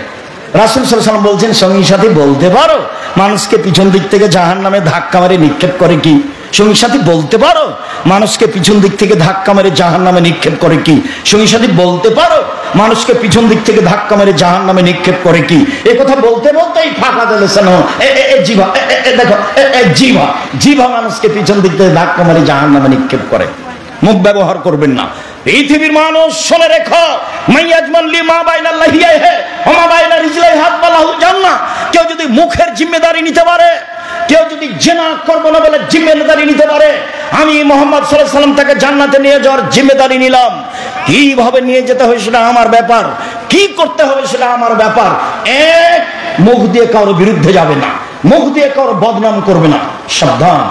A: রাসূল সাল্লাল্লাহু আলাইহি ওয়াসাল্লাম বলছেন, সঙ্গী সাথী বলতে পারো মানুষকে পিছন দিক থেকে জাহান্নামে ধাক্কা মেরে নিক্ষেপ করে কি? সঙ্গী সাথী বলতে পারো মানুষকে পিছন দিক থেকে ধাক্কা মেরে জাহান্নামে নিক্ষেপ করে কি? সঙ্গী সাথী বলতে পারো মানুষকে পিছন দিক থেকে ধাক্কা মেরে জাহান্নামে নিক্ষেপ করে কি? এই কথা বলতে বলতেই ফাঁকা দিলেছেন জিভা। দেখো, জিভা, জিভা মানুষকে পিছন দিক থেকে ধাক্কা মেরে জাহান্নামে নিক্ষেপ করে। মুখ ব্যবহার করবেন না। পৃথিবীর মানুষ শুনে রেখো, মাইয়াজমান লিমা বাইনা লাহিয়াহে ওমা বাইনা রিজলাইহি হাত্তালাহু জান্নাহ। কেউ যদি মুখের জিম্মেদারি নিতে পারে, কেউ যদি জিনা করব না বলে জিম্মেদারি নিতে পারে, আমি মুহাম্মদ সাল্লাল্লাহু আলাইহি ওয়াসাল্লাম তাকে জান্নাতে নিয়ে যাওয়ার জিম্মেদারি নিলাম। কিভাবে নিয়ে যেতে হবে সেটা আমার ব্যাপার, কি করতে হবে সেটা আমার ব্যাপার। 1, মুখ দিয়ে কারোর বিরুদ্ধে যাবে না, মুখ দিয়ে কারোর বদনাম করবে না। সাবধান।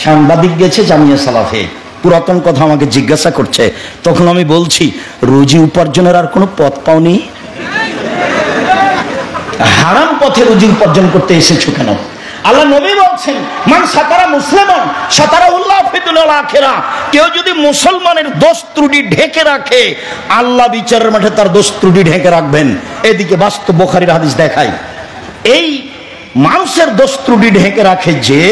A: সাংবাদিক গেছে জামিয়া সালাফে, পুরাতন কথা আমাকে জিজ্ঞাসা করছে, তখন আমি বলছি রুজি উপার্জনের আর কোনো পথ পাওনি? হারাম পথে রুজি উপার্জন করতে এসেছো কেন? আল্লাহ নবী বলছেন, মান সাতারা মুসলিমান সাতারাহুল্লাহ ফিদ দুনিয়াল আখিরাহ। কেউ যদি মুসলমানের দোষ ত্রুটি ঢেকে রাখে, আল্লাহ বিচারের মাঠে তার দোষ ত্রুটি ঢেকে রাখবেন। এদিকে বাস্তব বুখারীর হাদিস দেখায়, এই মানুষের দোষ ত্রুটি ঢেকে রাখে যে,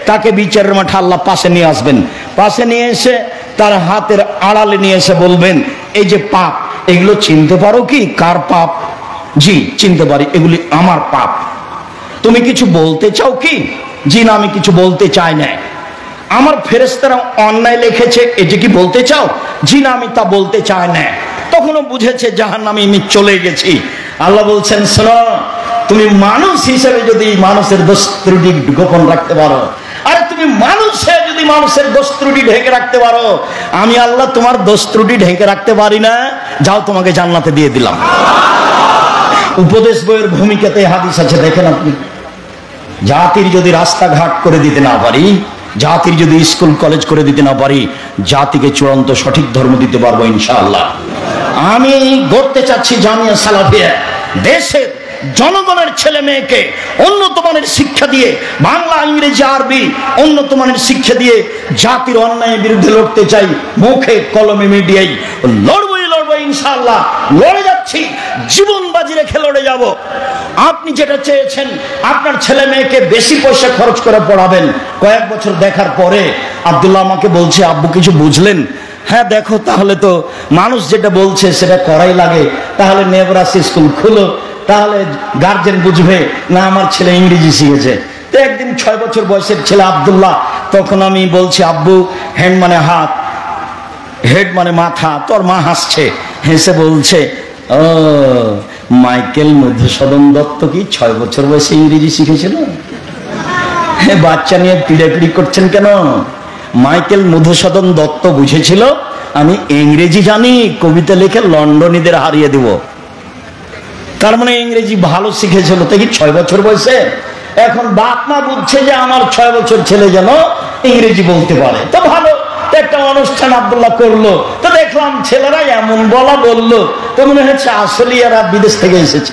A: তাকে বিচারের মাঠে আল্লাহ পাশে নিয়ে আসবেন। পাশে নিয়ে এসে তার হাতের আড়ালে নিয়ে এসে বলবেন, এই যে পাপ, এগুলো চিনতে পারো কি কার পাপ? জি চিনতে পারি, এগুলি আমার পাপ। তুমি কিছু বলতে চাও কি? জি না, আমি কিছু বলতে চাই না। আমার ফেরেশতারা অন্যায় লিখেছে, এটি কি বলতে চাও? জি না, আমি তা বলতে চাই না। তখনও বুঝেছে জাহান্নামে আমি চলে গেছি। আল্লাহ বলছেন, শোনো, তুমি মানুষ হিসেবে যদি মানুষের দোষ ত্রুটি গোপন রাখতে পারো, আরে তুমি মানুষে যদি মানুষের দোষ ত্রুটি ঢেকে রাখতে পারো, আমি আল্লাহ তোমার দোষ ত্রুটি ঢেকে রাখতে পারি না? যাও, তোমাকে জান্নাতে দিয়ে দিলাম। উপদেশ বইয়ের ভূমিকাতে হাদিস আছে, দেখেন আপনি। জাতির যদি রাস্তাঘাট করে দিতে না পারি, জাতির যদি স্কুল কলেজ করে দিতে না পারি, জাতিকে চূড়ান্ত সঠিক ধর্ম দিতে পারবো ইনশাআল্লাহ। আমি গড়তে চাচ্ছি জামিয়া সালাফিয়া, দেশের জনগণের ছেলে মেয়েকে উন্নত মানের শিক্ষা দিয়ে, বাংলা ইংরেজি আরবি উন্নত মানের শিক্ষা দিয়ে জাতির অন্যায়ের বিরুদ্ধে লড়তে চাই। মুখে কলমে মিডিয়ায় লড়বই ইনশাআল্লাহ। লড়ে যাচ্ছি, জীবন বাজি রেখে লড়ে যাব। আপনি যেটা চেয়েছেন, আপনার ছেলে মেয়েকে বেশি পয়সা খরচ করে পড়াবেন, কয়েক বছর দেখার পরে আব্দুল্লাহ আমাকে বলছে, আব্বু কিছু বুঝলেন? হ্যাঁ দেখো, তাহলে তো মানুষ যেটা বলছে সেটা করাই লাগে, তাহলে নেবরাস স্কুল খুলো, তাহলে গার্জেন বুঝবে না আমার ছেলে ইংরেজি শিখেছে। তো একদিন 6 বছর বয়সের ছেলে আব্দুল্লাহ, তখন আমি বলছি, আব্বু হ্যান্ড মানে হাত, হেড মানে মাথা। তোর মা হাসছে, হেসে বলছে, ও মাইকেল মধুসূদন দত্ত কি 6 বছর বয়সে ইংরেজি শিখেছিল? বাচ্চা নিয়ে পিড়াপিড়ি করছেন কেন? মাইকেল মধুসূদন দত্ত বুঝেছিল আমি ইংরেজি জানি, কবিতা লিখে লন্ডনীদের হারিয়ে দেব। তার মানে ইংরেজি ভালো শিখেছিল, তাই কি 6 বছর বয়সে? এখন বাপ মা বুঝছে যে আমার 6 বছর ছেলে যেন ইংরেজি বলতে পারে, তো ভালো। একটা অনুষ্ঠান আব্দুল্লাহ করলো, তো দেখলাম ছেলেরা এমন বললো, তো মনে হচ্ছে আসলে এরা বিদেশ থেকে এসেছে।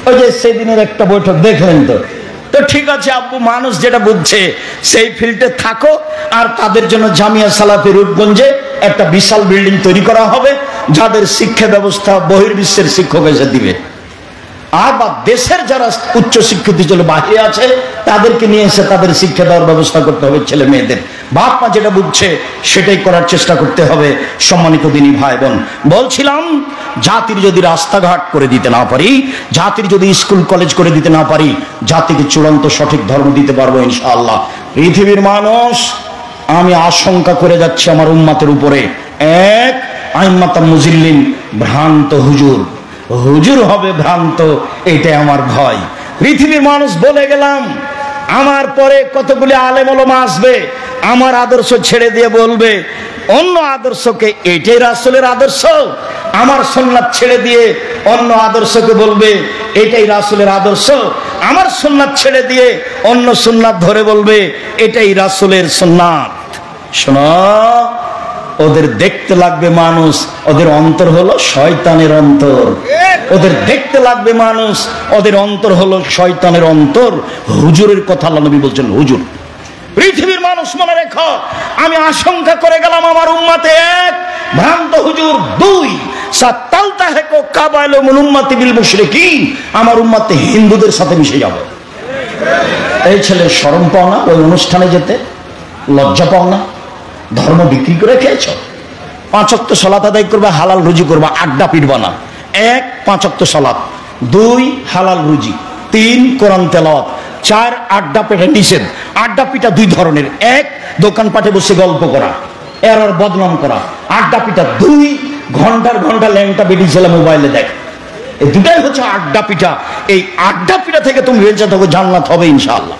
A: ওই যে সেদিনের একটা বৈঠক দেখলেন তো। তো ঠিক আছে আব্বু, মানুষ যেটা বুঝছে সেই ফিল্ডে থাকো। আর তাদের জন্য জামিয়া সালাফি রূপগঞ্জে একটা বিশাল বিল্ডিং তৈরি করা হবে, যাদের শিক্ষা ব্যবস্থা বহির্বিশ্বের শিক্ষক এসে দিবে। আর বা দেশের যারা উচ্চ শিক্ষিত ছিল বাহিরে আছে, তাদেরকে নিয়ে এসে তাদের শিক্ষা দেওয়ার ব্যবস্থা করতে হবে ছেলে মেয়েদের। বাপ মা যেটা বুঝছে সেটাই করার চেষ্টা করতে হবে। সম্মানিত দিনী ভাই বোন, বলছিলাম জাতির যদি রাস্তাঘাট করে দিতে না পারি, জাতির যদি স্কুল কলেজ করে দিতে না পারি, জাতিকে চূড়ান্ত সঠিক ধর্ম দিতে পারবো ইনশাআল্লাহ। পৃথিবীর মানুষ, আমি আশঙ্কা করে যাচ্ছি আমার উম্মতের উপরে, এক আইম্মাতা মুজিল্লিন, ভ্রান্ত হুজুর, হুজুর হবে ভ্রান্ত, এটাই আমার ভয়। পৃথিবীর মানুষ বলে গেলাম, আমার পরে কতগুলি আলেম ওলামা আসবে, আমার আদর্শ ছেড়ে দিয়ে বলবে অন্য আদর্শকে, এটাই রাসূলের আদর্শ। আমার সুন্নাত ছেড়ে দিয়ে অন্য আদর্শকে বলবে এটাই রাসূলের আদর্শ। আমার সুন্নাত ছেড়ে দিয়ে অন্য সুন্নাত ধরে বলবে এটাই রাসূলের সুন্নাত। শোনো, ওদের দেখতে লাগবে মানুষ, ওদের অন্তর হলো শয়তানের অন্তর। ওদের দেখতে লাগবে মানুষ, ওদের অন্তর হলো শয়তানের অন্তর। হুজুরের কথা আল্লাহ নবী বলছেন হুজুর। পৃথিবীর মানুষ মনে রেখো, আমি আশঙ্কা করে গেলাম আমার উম্মতে, এক ভ্রান্ত হুজুর, দুই সাতালতাহেকো কাবাইলু মিন উম্মতি বিল মুশরিকিন, আমার উম্মতে হিন্দুদের সাথে মিশে যাবে। এই ছেলে শরম পাও না ওই অনুষ্ঠানে যেতে? লজ্জা পাও না? ধর্ম বিক্রি করে খেয়েছ। 5 ওয়াক্ত সালাত আদায় করবে, হালাল রুজি করবা, আড্ডা পিটবা না। 1 5 ওয়াক্ত সালাত, 2 হালাল রুজি, 3 কোরআন তেলাওয়াত, 4 আড্ডা পেটা নিষেধ। আড্ডা পিটা 2 ধরনের, 1 দোকানপাটে বসে গল্প করা, এর বদনাম করা। আড্ডা পিটা 2 ঘন্টার ঘন্টা ল্যাংটা বেটি ছেলে মোবাইলে দেখ। এই দুটাই হচ্ছে আড্ডা পিটা। এই আড্ডা পিটা থেকে তুমি বেঁচে থাকো, জান্নাত হবে ইনশাআল্লাহ।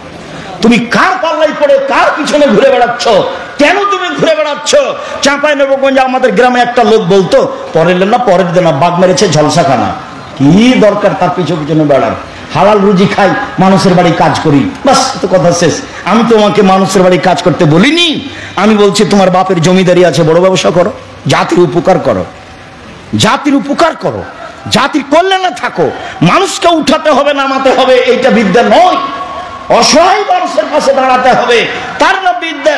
A: তুমি কার পাল্লাই পড়ে কার পিছনে ঘুরে বেড়াচ্ছ? কেন তুমি ঘুরে বেড়াচ্ছ? চাঁপাইনবাবগঞ্জে আমাদের গ্রামে একটা লোক বলতো, পরের না পরের দিন বাঘ মেরেছে ঝলসাখানা, কি দরকার তার পিছনে বেড়ার? হালাল রুজি খাই, মানুষের বাড়ি কাজ করি, বাস, তো কথা শেষ। আমি তোমাকে মানুষের বাড়ি কাজ করতে বলিনি। আমি বলছি তোমার বাপের জমিদারি আছে, বড় ব্যবসা করো, জাতির উপকার করো, জাতির উপকার করো, জাতির কল্যাণে থাকো। মানুষকে উঠাতে হবে, নামাতে হবে, এইটা বিদ্যা নয়। অসহায় মানুষের পাশে দাঁড়াতে হবে, তার না বিদ্যা।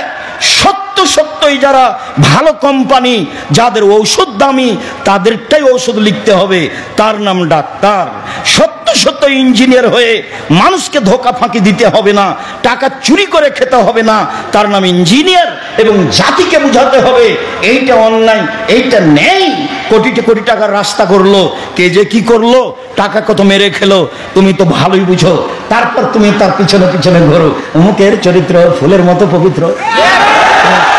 A: সত্যই যারা ভালো কোম্পানি, যাদের ঔষধ দামি, তাদেরটাই ঔষধ লিখতে হবে, তার নাম ডাক্তার। সত্য ইঞ্জিনিয়ার হয়ে মানুষকে ধোকা ফাঁকি দিতে হবে না, টাকা চুরি করে খেতে হবে না, তার নাম ইঞ্জিনিয়ার। এবং জাতিকে বুঝাতে হবে এইটা অন্যায়, এইটা নেই, কোটি কোটি টাকার রাস্তা করলো, কে যে কি করলো, টাকা কত মেরে খেলো, তুমি তো ভালোই বুঝো। তারপর তুমি তার পিছনে পিছনে ঘোরো, অমুকের চরিত্র ফুলের মতো পবিত্র।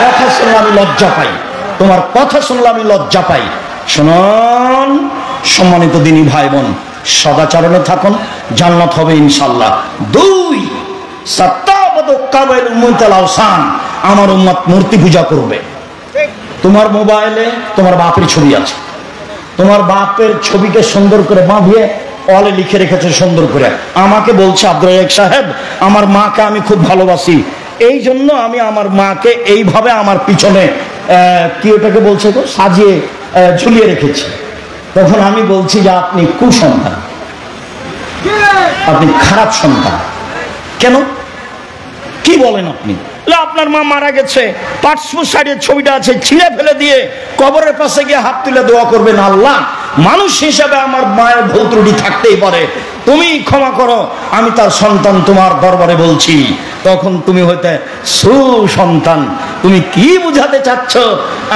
A: কথা শুনলে আমি লজ্জা পাই, তোমার কথা শুনলে আমি লজ্জা পাই। শুনুন সম্মানিত দিনী ভাই বোন, সদাচরণে থাকুন, জান্নাত হবে ইনশাআল্লাহ। 2, আমার উম্মত মূর্তি পূজা করবে। তোমার মোবাইলে তোমার বাপের ছবি আছে, তোমার বাপের ছবিকে সুন্দর করে বাঁধিয়ে অলে লিখে রেখেছে সুন্দর করে। আমাকে বলছে আব্দুল রাজ্জাক সাহেব, আমার মাকে আমি খুব ভালোবাসি, এই জন্য আমি আমার মাকে এইভাবে আমার পিছনে কি ওটাকে বলছে তো সাজিয়ে ঝুলিয়ে রেখেছি। তখন আমি বলছি যে আপনি কুসন্তান, আপনি খারাপ সন্তান। কেন, কি বলেন আপনি? আপনার মা মারা গেছে, পাসপোর্ট সাইডের ছবিটা আছে, ছিঁড়ে ফেলে দিয়ে কবরের পাশে গিয়ে হাত তুলে দোয়া করবেন, আল্লাহ মানুষ হিসাবে আমার মায়ের ভুল ত্রুটি থাকতেই পারে, তুমি ক্ষমা করো, আমি তার সন্তান তোমার দরবারে বলছি। তখন তুমি হইতে সুসন্তান। তুমি কি বুঝাতে চাচ্ছ?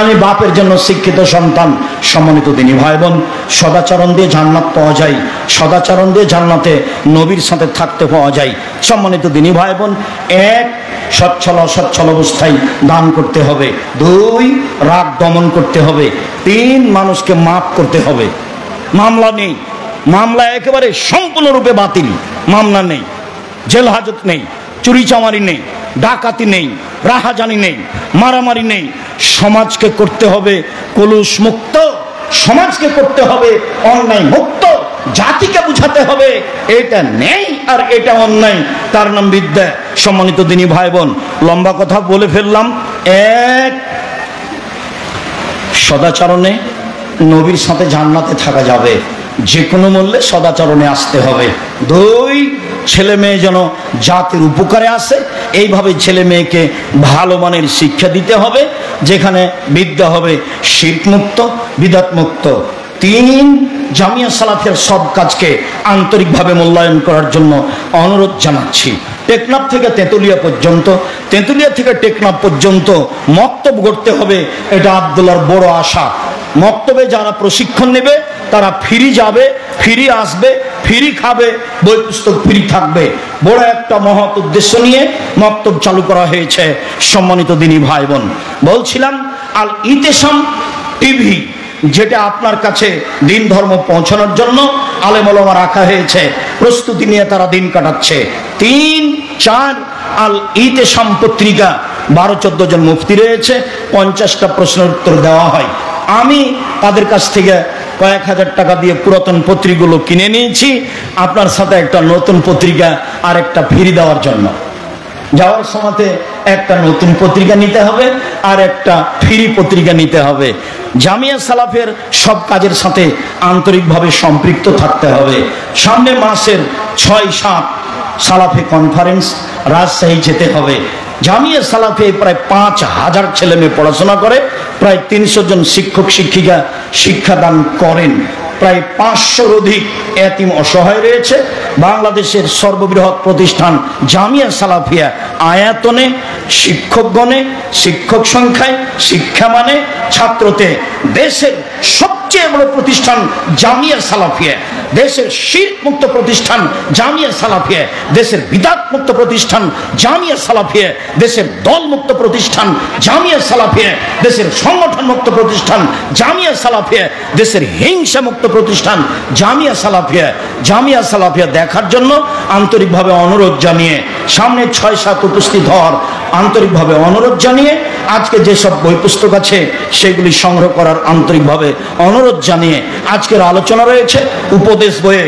A: আমি বাপের জন্য শিক্ষিত সন্তান। সম্মানিত দিনী ভাই বোন, সদাচরণ দিয়ে জান্নাত পাওয়া যায়, সদাচরণ দিয়ে জান্নাতে নবীর সাথে থাকতে পাওয়া যায়। সম্মানিত দিনী ভাই বোন, 1, সচ্ছল অসচ্ছল অবস্থায় দান করতে হবে। 2, রাগ দমন করতে হবে। 3, মানুষকে মাফ করতে হবে। মামলা নেই, মামলা একেবারে সম্পূর্ণরূপে বাতিল। মামলা নেই, জেল হাজত নেই, চুরি চামারি নেই, ডাকাতি নেই, রাহাজানি নেই, মারামারি নেই। সমাজকে করতে হবে কলুষ মুক্ত, সমাজকে করতে হবে অন্যায় মুক্ত। জাতিকে বুঝাতে হবে এটা নেই আর এটা অন্যায়, তার নাম বিদ্যা। সম্মানিত দিনী ভাই বোন, লম্বা কথা বলে ফেললাম। 1, সদাচরণে নবীর সাথে জান্নাতে থাকা যাবে, যে কোনো মূল্যে সদাচরণে আসতে হবে। 2, ছেলে মেয়ে যেন জাতির উপকারে আসে, এইভাবে ছেলে মেয়েকে ভালো মানের শিক্ষা দিতে হবে, যেখানে বিদ্যা হবে শিরক মুক্ত, বিদআত মুক্ত। 3, জামিয়া সালাফের সব কাজকে আন্তরিকভাবে মূল্যায়ন করার জন্য অনুরোধ জানাচ্ছি। টেকনাফ থেকে তেঁতুলিয়া পর্যন্ত, তেঁতুলিয়া থেকে টেকনাফ পর্যন্ত মক্তব গড়তে হবে, এটা আব্দুল্লাহর বড় আশা। মক্তবে যারা প্রশিক্ষণ নেবে তারা ফ্রি যাবে, ফ্রি আসবে, ফ্রি খাবে, বই পুস্তক ফ্রি থাকবে। বড় একটা মহৎ উদ্দেশ্য নিয়ে মক্তব চালু করা হয়েছে। সম্মানিত দিনী ভাই বোন, বলছিলাম আল ইতেসাম টিভি, যেটা আপনার কাছে দিন ধর্ম পৌঁছানোর জন্য আলেম ওলামা রাখা হয়েছে, প্রস্তুতি নিয়ে তারা দিন কাটাচ্ছে। 3, 4, আল ইতেসাম পত্রিকা, 12-14 জন মুফতি রয়েছে, 50টা প্রশ্নের উত্তর দেওয়া হয়। আমি তাদের কাছ থেকে কয়েক হাজার টাকা দিয়ে পুরাতন পত্রিকাগুলো কিনে নিয়েছি, আপনার সাথে একটা নতুন পত্রিকা আর একটা ফ্রি দেওয়ার জন্য। যাওয়ার সময়তে একটা নতুন পত্রিকা নিতে হবে আর একটা ফ্রি পত্রিকা নিতে হবে। জামিয়া সালাফের সব কাজের সাথে আন্তরিকভাবে সম্পৃক্ত থাকতে হবে। সামনে মাসের 6-7 সালাফে কনফারেন্স রাজশাহী যেতে হবে। জামিয়া সালাফে প্রায় 5000 ছেলে মেয়ে পড়াশোনা করে, প্রায় 300 জন শিক্ষক শিক্ষিকা শিক্ষাদান করেন, প্রায় 500-র অধিক এতিম অসহায় রয়েছে। বাংলাদেশের সর্ববৃহৎ প্রতিষ্ঠান জামিয়া সালাফিয়া, আয়াতনে, শিক্ষকগণে, শিক্ষক সংখ্যায়, শিক্ষা মানে, ছাত্রতে দেশের সবচেয়ে বড় প্রতিষ্ঠান জামিয়া সালাফিয়া, দেশের শিরক মুক্ত প্রতিষ্ঠান জামিয়া সালাফিয়া, দেশের বিদআত মুক্ত প্রতিষ্ঠান জামিয়া সালাফিয়া, দেশের দল মুক্ত প্রতিষ্ঠান জামিয়া সালাফিয়া, দেশের সংগঠন মুক্ত প্রতিষ্ঠান জামিয়া সালাফিয়া, দেশের হিংসা মুক্ত প্রতিষ্ঠান জামিয়া সালাফিয়া। জামিয়া সালাফিয়া দেখার জন্য আন্তরিকভাবে অনুরোধ জানিয়ে, সামনে 6-7 উপস্থিত হওয়ার আন্তরিকভাবে অনুরোধ জানিয়ে, আজকে যেসব বই পুস্তক আছে সেগুলি সংগ্রহ করার আন্তরিকভাবে অনুরোধ জানিয়ে, আজকের আলোচনা রয়েছে উপদেশ বইয়ে।